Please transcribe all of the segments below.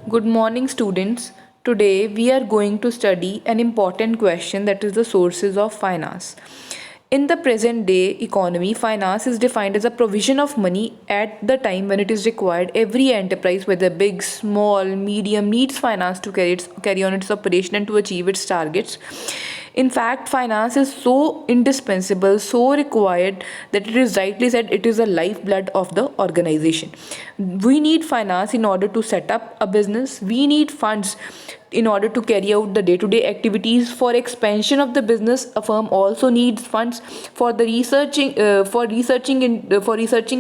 Good morning, students. Today we are going to study an important question, that is the sources of finance. In the present day economy, finance is defined as a provision of money at the time when it is required. Every enterprise, whether big, small, medium, needs finance to carry on its operation and to achieve its targets. In fact, finance is so indispensable, so required that it is rightly said it is the lifeblood of the organization. We need finance in order to set up a business. We need funds in order to carry out the day-to-day activities. For expansion of the business, a firm also needs funds for the researching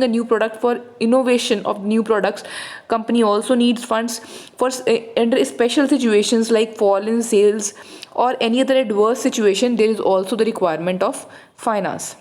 a new product, for innovation of new products. Company also needs funds for under special situations like fall in sales or any other adverse situation. There is also the requirement of finance.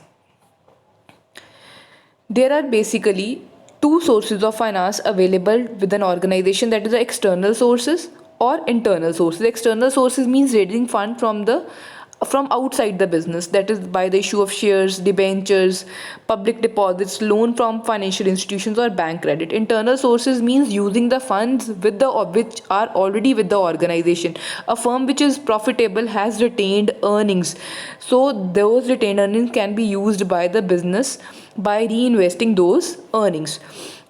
There are basically two sources of finance available with an organization, that is the external sources or internal sources. External sources means raising fund from outside the business, that is by the issue of shares, debentures, public deposits, loan from financial institutions or bank credit. Internal sources means using the funds which are already with the organization. A firm which is profitable has retained earnings, so those retained earnings can be used by the business by reinvesting those earnings.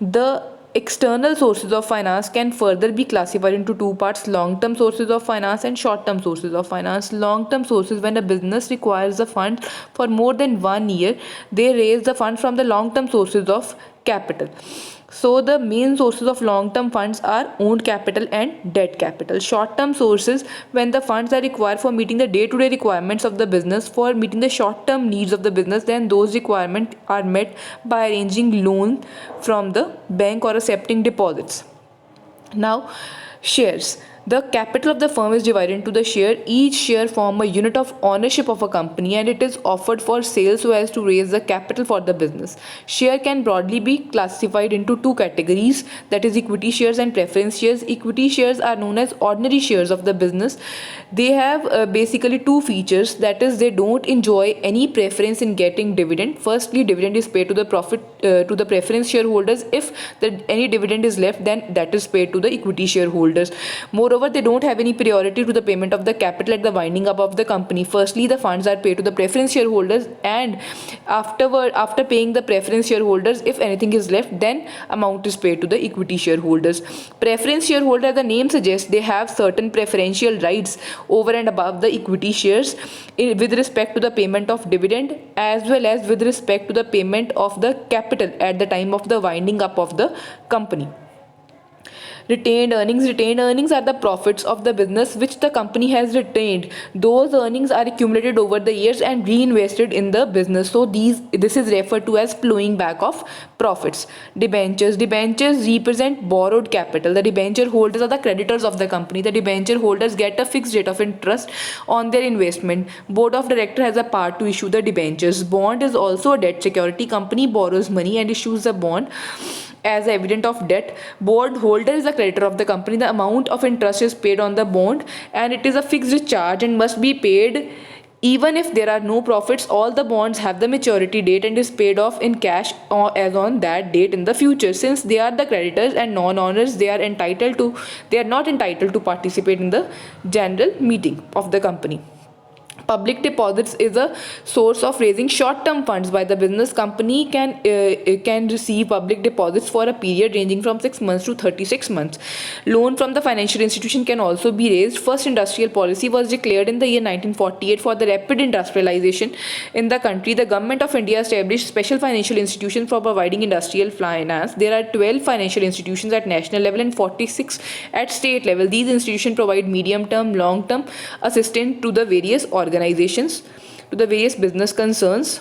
The external sources of finance can further be classified into two parts: long term sources of finance and short term sources of finance. Long term sources: when a business requires the fund for more than 1 year, they raise the fund from the long term sources of capital. So the main sources of long term funds are owned capital and debt capital. Short term sources: when the funds are required for meeting the day to day requirements of the business, for meeting the short term needs of the business, then those requirements are met by arranging loan from the bank or accepting deposits. Now, shares. The capital of the firm is divided into the share. Each share form a unit of ownership of a company and it is offered for sale so as to raise the capital for the business. Share can broadly be classified into two categories, that is equity shares and preference shares. Equity shares are known as ordinary shares of the business. They have basically two features, that is they don't enjoy any preference in getting dividend. Firstly, dividend is paid to the preference shareholders. If any dividend is left, then that is paid to the equity shareholders. Moreover, they don't have any priority to the payment of the capital at the winding up of the company. Firstly, the funds are paid to the preference shareholders, and after paying the preference shareholders, if anything is left, then amount is paid to the equity shareholders. Preference shareholder, the name suggests, they have certain preferential rights over and above the equity shares with respect to the payment of dividend as well as with respect to the payment of the capital at the time of the winding up of the company. Retained earnings are the profits of the business which the company has retained. Those earnings are accumulated over the years and reinvested in the business, so this is referred to as flowing back of profits. Debentures represent borrowed capital. The debenture holders are the creditors of the company. The debenture holders get a fixed rate of interest on their investment. Board of director has a part to issue the debentures. Bond is also a debt security. Company borrows money and issues a bond as evidence of debt. Bond holder is the creditor of the company. The amount of interest is paid on the bond and it is a fixed charge and must be paid even if there are no profits. All the bonds have the maturity date and is paid off in cash or as on that date in the future. Since they are the creditors and non-owners, they are not entitled to participate in the general meeting of the company. Public deposits is a source of raising short-term funds by the business. Company can receive public deposits for a period ranging from 6 months to 36 months. Loan from the financial institution can also be raised. First industrial policy was declared in the year 1948 for the rapid industrialization in the country. The government of India established special financial institutions for providing industrial finance. There are 12 financial institutions at national level and 46 at state level. These institutions provide medium-term, long-term assistance to the various organizations, to the various business concerns.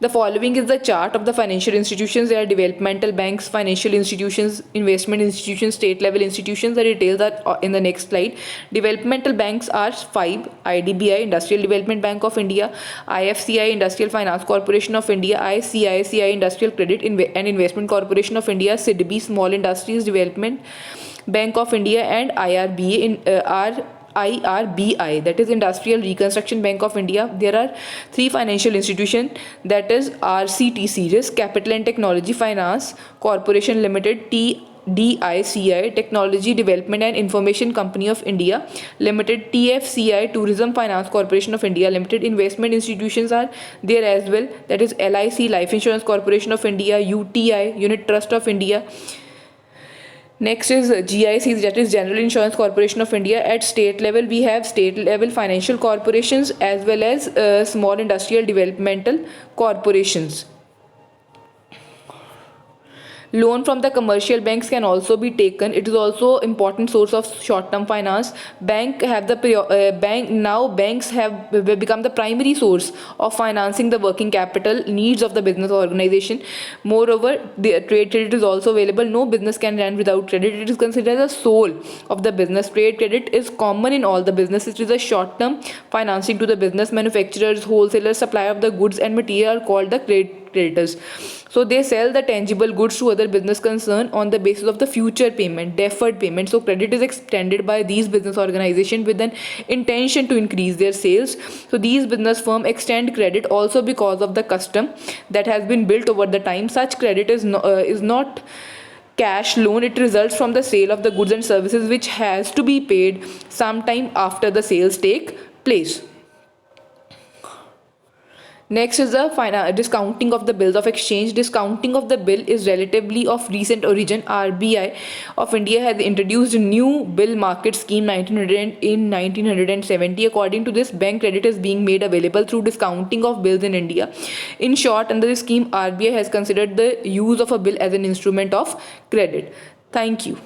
The following is the chart of the financial institutions. There are developmental banks, financial institutions, investment institutions, state level institutions. The details are in the next slide. Developmental banks are 5: IDBI, Industrial Development Bank of India; IFCI, Industrial Finance Corporation of India; ICICI, Industrial Credit and Investment Corporation of India; SIDBI, Small Industries Development Bank of India; and IRBI, that is Industrial Reconstruction Bank of India. There are three financial institutions, that is RCTC, Risk Capital and Technology Finance Corporation Limited; TDICI, Technology Development and Information Company of India Limited, TFCI, Tourism Finance Corporation of India Limited. Investment institutions are there as well, that is LIC, Life Insurance Corporation of India, UTI, Unit Trust of India. Next is GIC, that is General Insurance Corporation of India. At state level, we have state level financial corporations as well as small industrial developmental corporations. Loan from the commercial banks can also be taken. It is also important source of short-term finance. Banks have become the primary source of financing the working capital needs of the business organization. Moreover, the trade credit is also available. No business can run without credit. It is considered as the soul of the business. Trade credit is common in all the businesses. It is a short-term financing to the business. Manufacturers, wholesalers, supplier of the goods and material are called the creditors. So they sell the tangible goods to other business concern on the basis of the future payment, deferred payment. So credit is extended by these business organizations with an intention to increase their sales. So these business firms extend credit also because of the custom that has been built over the time. Such credit is not cash loan. It results from the sale of the goods and services which has to be paid sometime after the sales take place. Next is the discounting of the bills of exchange. Discounting of the bill is relatively of recent origin. RBI of India has introduced a new bill market scheme in 1970. According to this, bank credit is being made available through discounting of bills in India. In short, under this scheme, RBI has considered the use of a bill as an instrument of credit. Thank you.